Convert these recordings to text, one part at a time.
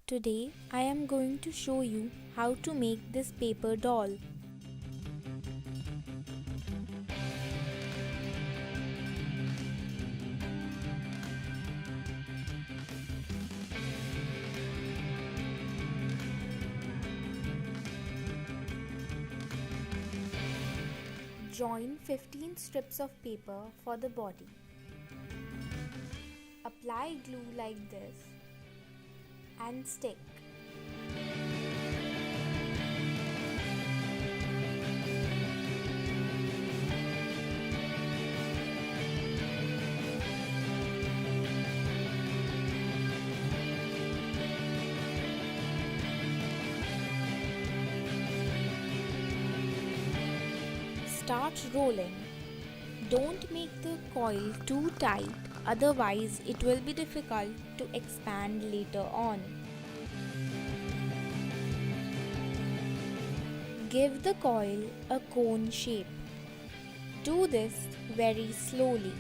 Today I am going to show you how to make this paper doll. Join 15 strips of paper for the body. Apply glue like this and stick. Start rolling. Don't make the coil too tight, otherwise it will be difficult to expand later on. Give the coil a cone shape. Do this very slowly.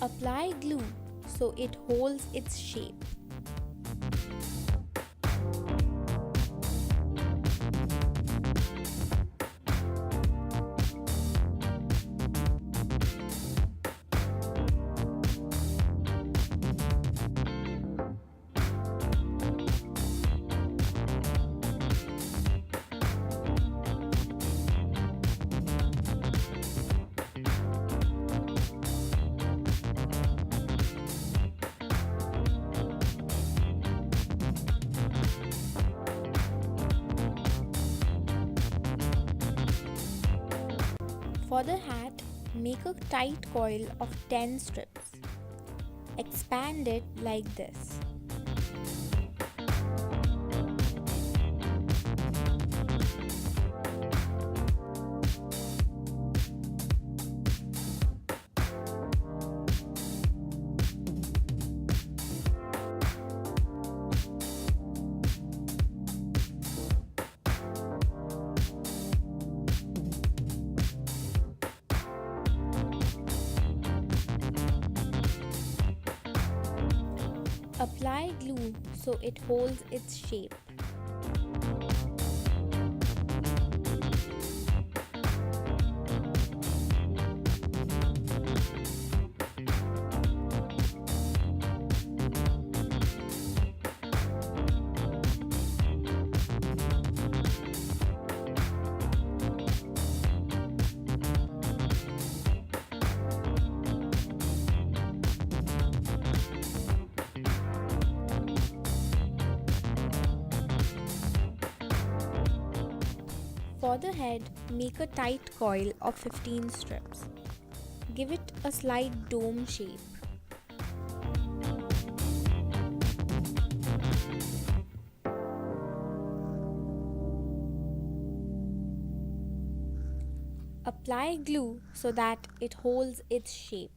Apply glue so it holds its shape. For the hat, make a tight coil of 10 strips. Expand it like this. Apply glue so it holds its shape. For the head, make a tight coil of 15 strips. Give it a slight dome shape. Apply glue so that it holds its shape.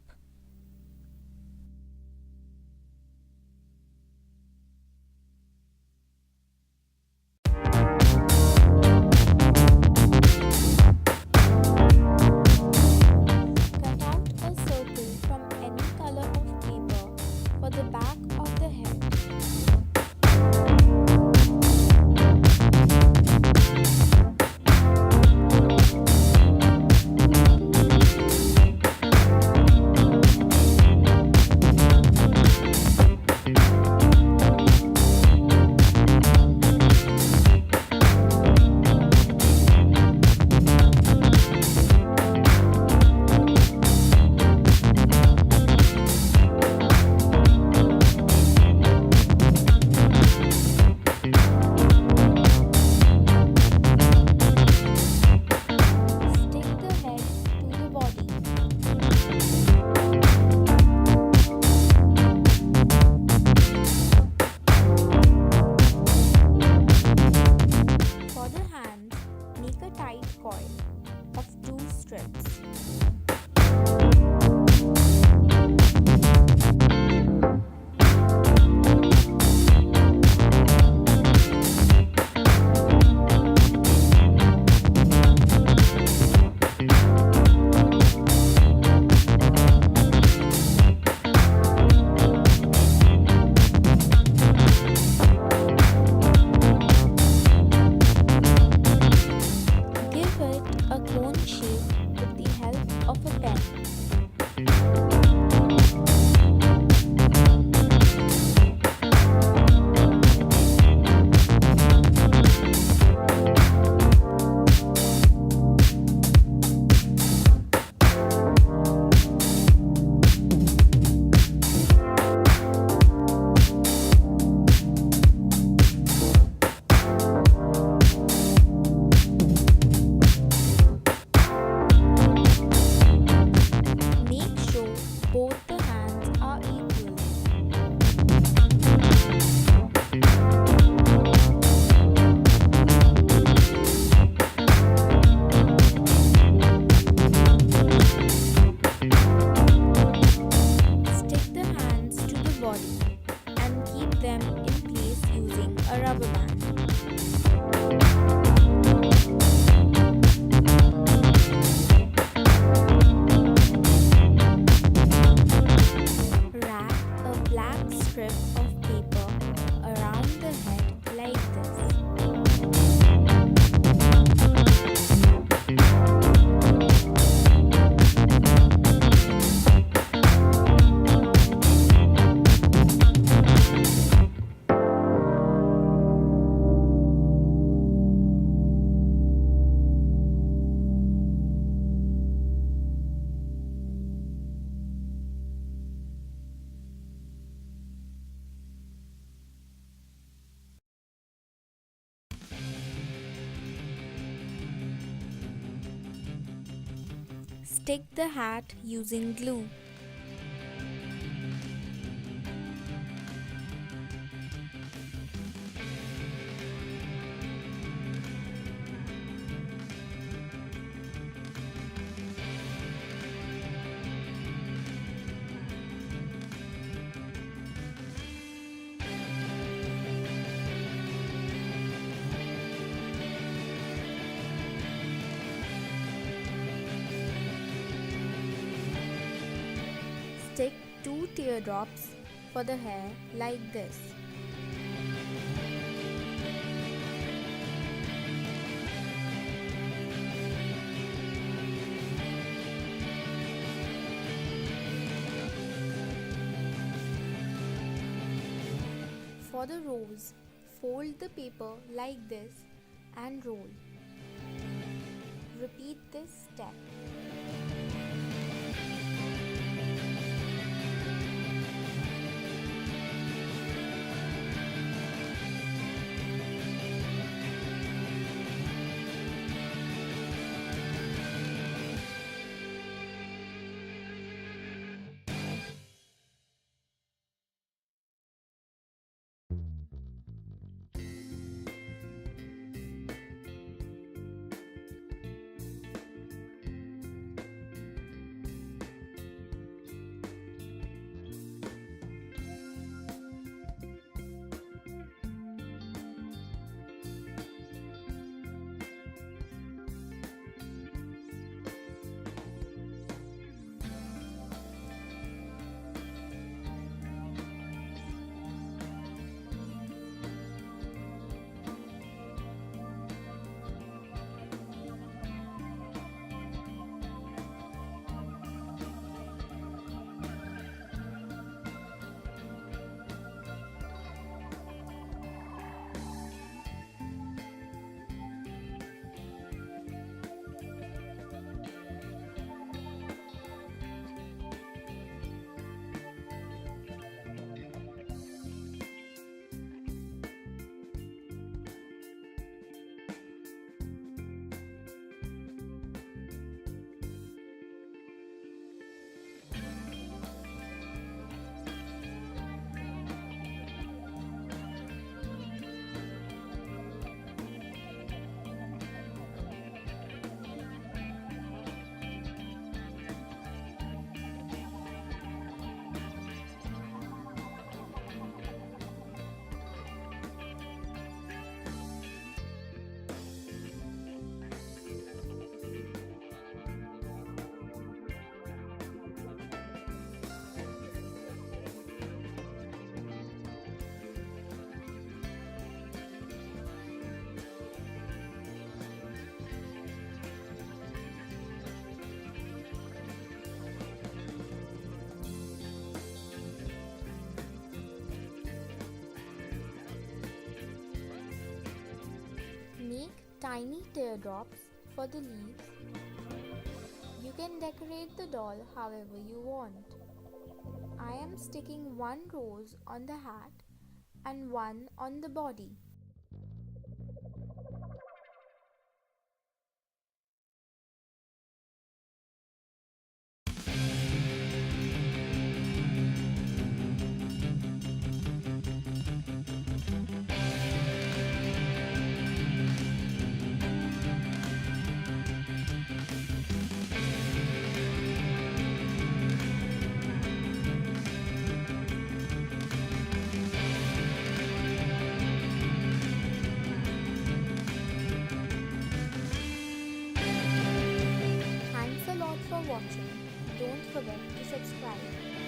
white coil of 2 strips. Give it a cone shape with the help of a pen. Make sure both the hands are equal. Stick the hands to the body and keep them in place using a rubber band. Wrap a black strip of paper around the head like this. Stick the hat using glue. Stick 2 teardrops for the hair like this. For the rose, fold the paper like this and roll. Repeat this step. tiny teardrops for the leaves. You can decorate the doll however you want. I am sticking one rose on the hat and one on the body. Thanks a lot for watching. Don't forget to subscribe.